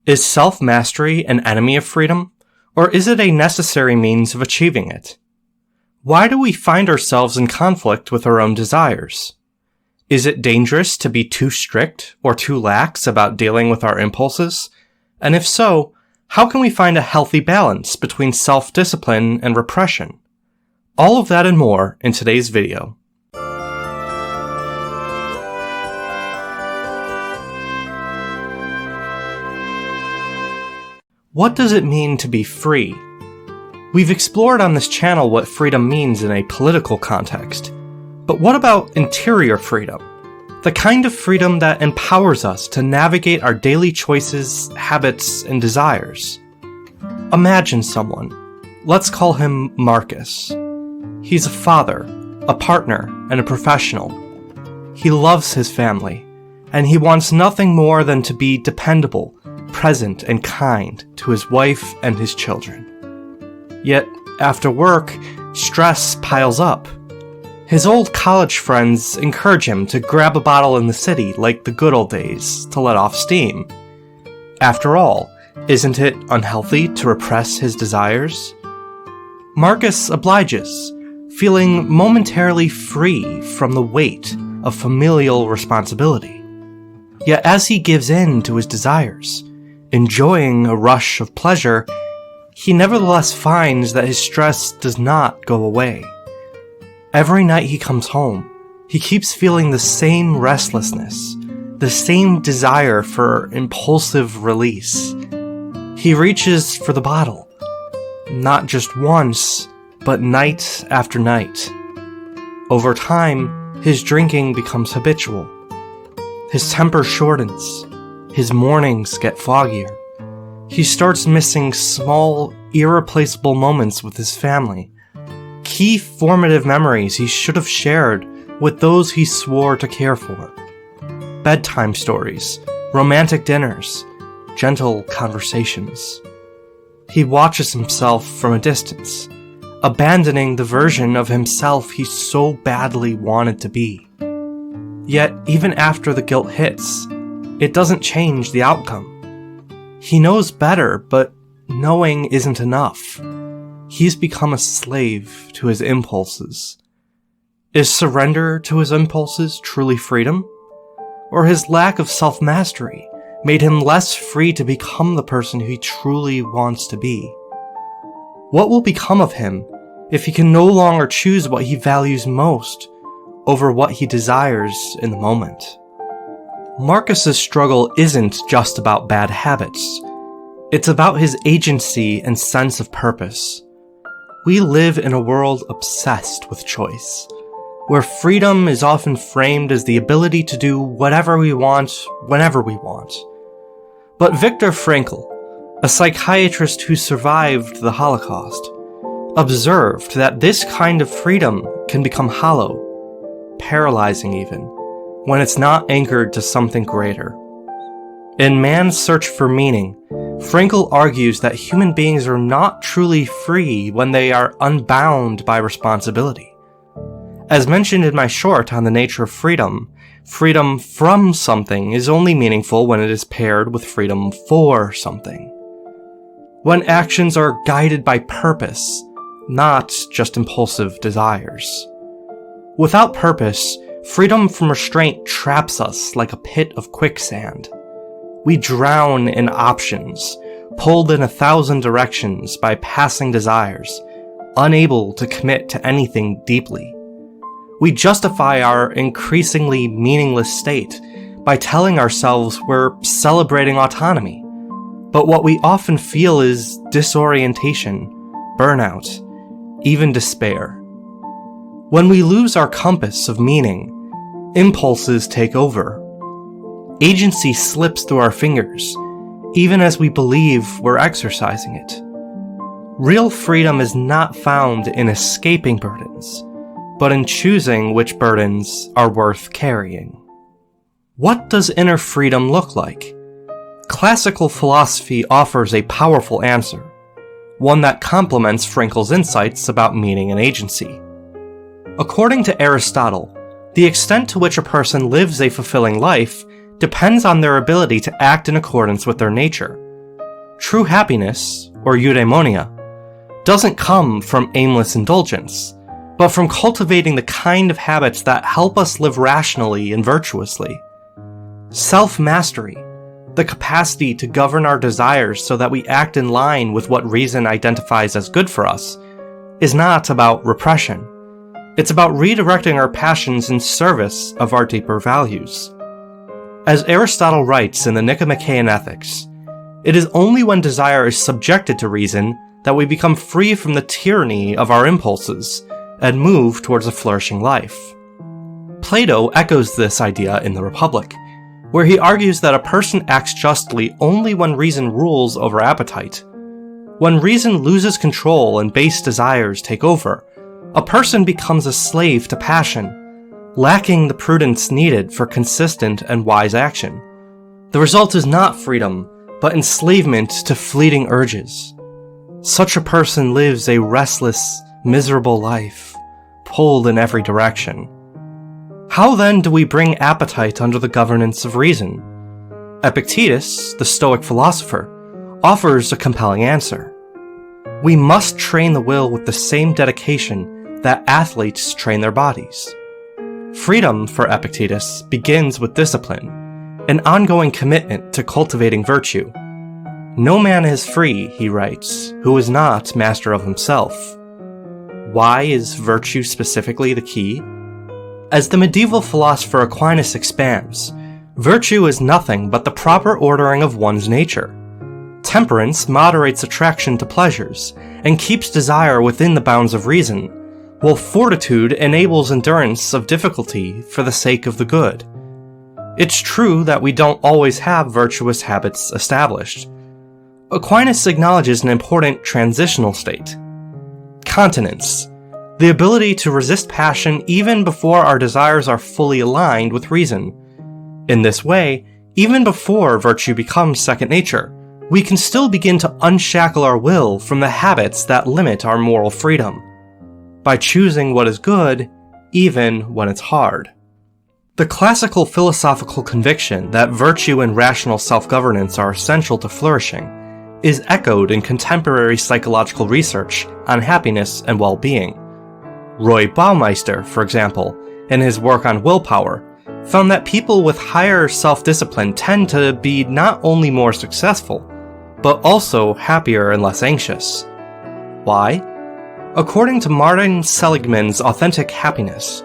Is self-mastery an enemy of freedom, or is it a necessary means of achieving it? Why do we find ourselves in conflict with our own desires? Is it dangerous to be too strict or too lax about dealing with our impulses? And if so, how can we find a healthy balance between self-discipline and repression? All of that and more in today's video. What does it mean to be free? We've explored on this channel what freedom means in a political context. But what about interior freedom? The kind of freedom that empowers us to navigate our daily choices, habits, and desires. Imagine someone. Let's call him Marcus. He's a father, a partner, and a professional. He loves his family, and he wants nothing more than to be dependable, present, and kind to his wife and his children. Yet, after work, stress piles up. His old college friends encourage him to grab a bottle in the city like the good old days to let off steam. After all, isn't it unhealthy to repress his desires? Marcus obliges, feeling momentarily free from the weight of familial responsibility. Yet as he gives in to his desires, enjoying a rush of pleasure, he nevertheless finds that his stress does not go away. Every night he comes home, he keeps feeling the same restlessness, the same desire for impulsive release. He reaches for the bottle, not just once, but night after night. Over time, his drinking becomes habitual. His temper shortens. His mornings get foggier. He starts missing small, irreplaceable moments with his family. Key formative memories he should have shared with those he swore to care for. Bedtime stories, romantic dinners, gentle conversations. He watches himself from a distance, abandoning the version of himself he so badly wanted to be. Yet, even after the guilt hits, it doesn't change the outcome. He knows better, but knowing isn't enough. He's become a slave to his impulses. Is surrender to his impulses truly freedom? Or his lack of self-mastery made him less free to become the person he truly wants to be? What will become of him if he can no longer choose what he values most over what he desires in the moment? Marcus's struggle isn't just about bad habits. It's about his agency and sense of purpose. We live in a world obsessed with choice, where freedom is often framed as the ability to do whatever we want, whenever we want. But Viktor Frankl, a psychiatrist who survived the Holocaust, observed that this kind of freedom can become hollow, paralyzing even, when it's not anchored to something greater. In Man's Search for Meaning, Frankl argues that human beings are not truly free when they are unbound by responsibility. As mentioned in my short on the nature of freedom, freedom from something is only meaningful when it is paired with freedom for something. When actions are guided by purpose, not just impulsive desires. Without purpose, freedom from restraint traps us like a pit of quicksand. We drown in options, pulled in 1,000 directions by passing desires, unable to commit to anything deeply. We justify our increasingly meaningless state by telling ourselves we're celebrating autonomy, but what we often feel is disorientation, burnout, even despair. When we lose our compass of meaning, impulses take over. Agency slips through our fingers, even as we believe we're exercising it. Real freedom is not found in escaping burdens, but in choosing which burdens are worth carrying. What does inner freedom look like? Classical philosophy offers a powerful answer, one that complements Frankl's insights about meaning and agency. According to Aristotle, the extent to which a person lives a fulfilling life depends on their ability to act in accordance with their nature, True happiness, or Eudaimonia, doesn't come from aimless indulgence, but from cultivating the kind of habits that help us live rationally and virtuously. Self-mastery, the capacity to govern our desires so that we act in line with what reason identifies as good for us, is not about repression. It's about redirecting our passions in service of our deeper values. As Aristotle writes in the Nicomachean Ethics, it is only when desire is subjected to reason that we become free from the tyranny of our impulses and move towards a flourishing life. Plato echoes this idea in the Republic, where he argues that a person acts justly only when reason rules over appetite. When reason loses control and base desires take over, a person becomes a slave to passion, lacking the prudence needed for consistent and wise action. The result is not freedom, but enslavement to fleeting urges. Such a person lives a restless, miserable life, pulled in every direction. How then do we bring appetite under the governance of reason? Epictetus, the Stoic philosopher, offers a compelling answer. We must train the will with the same dedication that athletes train their bodies. Freedom, for Epictetus, begins with discipline, an ongoing commitment to cultivating virtue. No man is free, he writes, who is not master of himself. Why is virtue specifically the key? As the medieval philosopher Aquinas expands, virtue is nothing but the proper ordering of one's nature. Temperance moderates attraction to pleasures and keeps desire within the bounds of reason, while fortitude enables endurance of difficulty for the sake of the good. It's true that we don't always have virtuous habits established. Aquinas acknowledges an important transitional state: continence, the ability to resist passion even before our desires are fully aligned with reason. In this way, even before virtue becomes second nature, we can still begin to unshackle our will from the habits that limit our moral freedom, by choosing what is good, even when it's hard. The classical philosophical conviction that virtue and rational self-governance are essential to flourishing is echoed in contemporary psychological research on happiness and well-being. Roy Baumeister, for example, in his work on willpower, found that people with higher self-discipline tend to be not only more successful, but also happier and less anxious. Why? According to Martin Seligman's Authentic Happiness,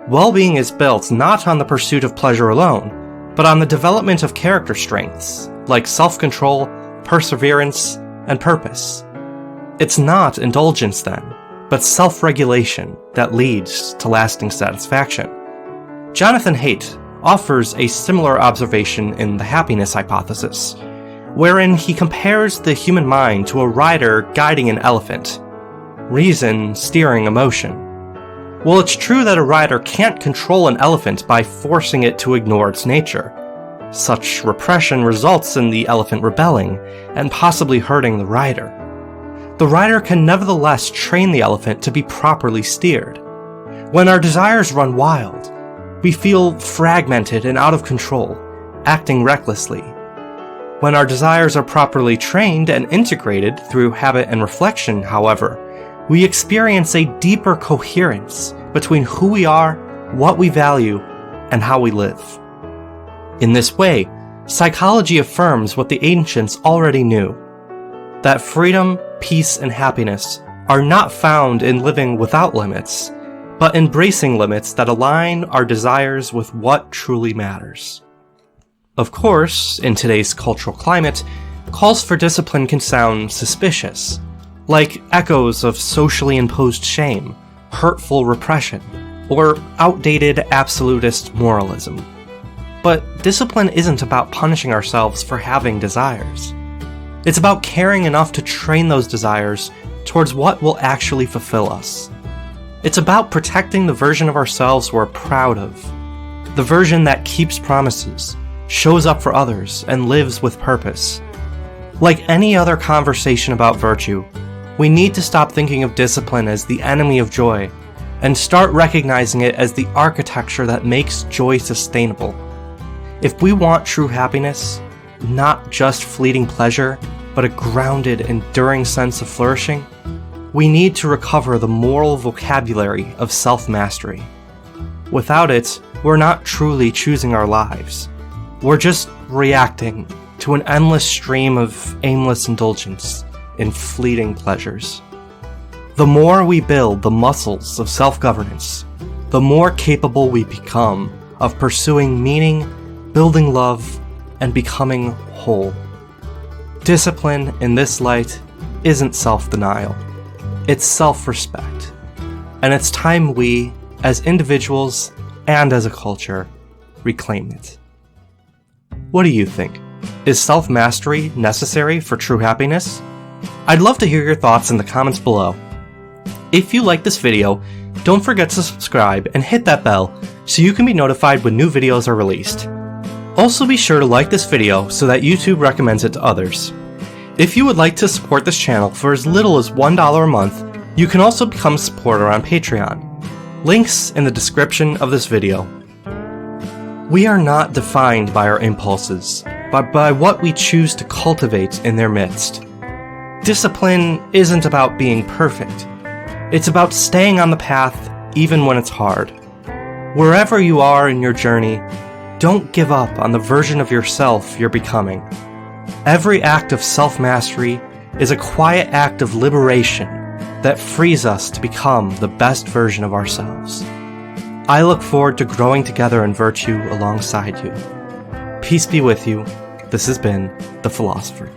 well-being is built not on the pursuit of pleasure alone, but on the development of character strengths, like self-control, perseverance, and purpose. It's not indulgence then, but self-regulation that leads to lasting satisfaction. Jonathan Haidt offers a similar observation in The Happiness Hypothesis, wherein he compares the human mind to a rider guiding an elephant, reason steering emotion. While it's true that a rider can't control an elephant by forcing it to ignore its nature, such repression results in the elephant rebelling and possibly hurting the rider. The rider can nevertheless train the elephant to be properly steered. When our desires run wild, we feel fragmented and out of control, acting recklessly. When our desires are properly trained and integrated through habit and reflection, however, we experience a deeper coherence between who we are, what we value, and how we live. In this way, psychology affirms what the ancients already knew: that freedom, peace, and happiness are not found in living without limits, but embracing limits that align our desires with what truly matters. Of course, in today's cultural climate, calls for discipline can sound suspicious, like echoes of socially imposed shame, hurtful repression, or outdated absolutist moralism. But discipline isn't about punishing ourselves for having desires. It's about caring enough to train those desires towards what will actually fulfill us. It's about protecting the version of ourselves we're proud of, the version that keeps promises, shows up for others, and lives with purpose. Like any other conversation about virtue, we need to stop thinking of discipline as the enemy of joy and start recognizing it as the architecture that makes joy sustainable. If we want true happiness, not just fleeting pleasure, but a grounded, enduring sense of flourishing, we need to recover the moral vocabulary of self-mastery. Without it, we're not truly choosing our lives. We're just reacting to an endless stream of aimless indulgence in fleeting pleasures. The more we build the muscles of self-governance, the more capable we become of pursuing meaning, building love, and becoming whole. Discipline, in this light, isn't self-denial. It's self-respect. And it's time we, as individuals and as a culture, reclaim it. What do you think? Is self-mastery necessary for true happiness? I'd love to hear your thoughts in the comments below. If you like this video, don't forget to subscribe and hit that bell so you can be notified when new videos are released. Also be sure to like this video so that YouTube recommends it to others. If you would like to support this channel for as little as $1 a month, you can also become a supporter on Patreon. Links in the description of this video. We are not defined by our impulses, but by what we choose to cultivate in their midst. Discipline isn't about being perfect. It's about staying on the path even when it's hard. Wherever you are in your journey, don't give up on the version of yourself you're becoming. Every act of self-mastery is a quiet act of liberation that frees us to become the best version of ourselves. I look forward to growing together in virtue alongside you. Peace be with you. This has been The Philosopher.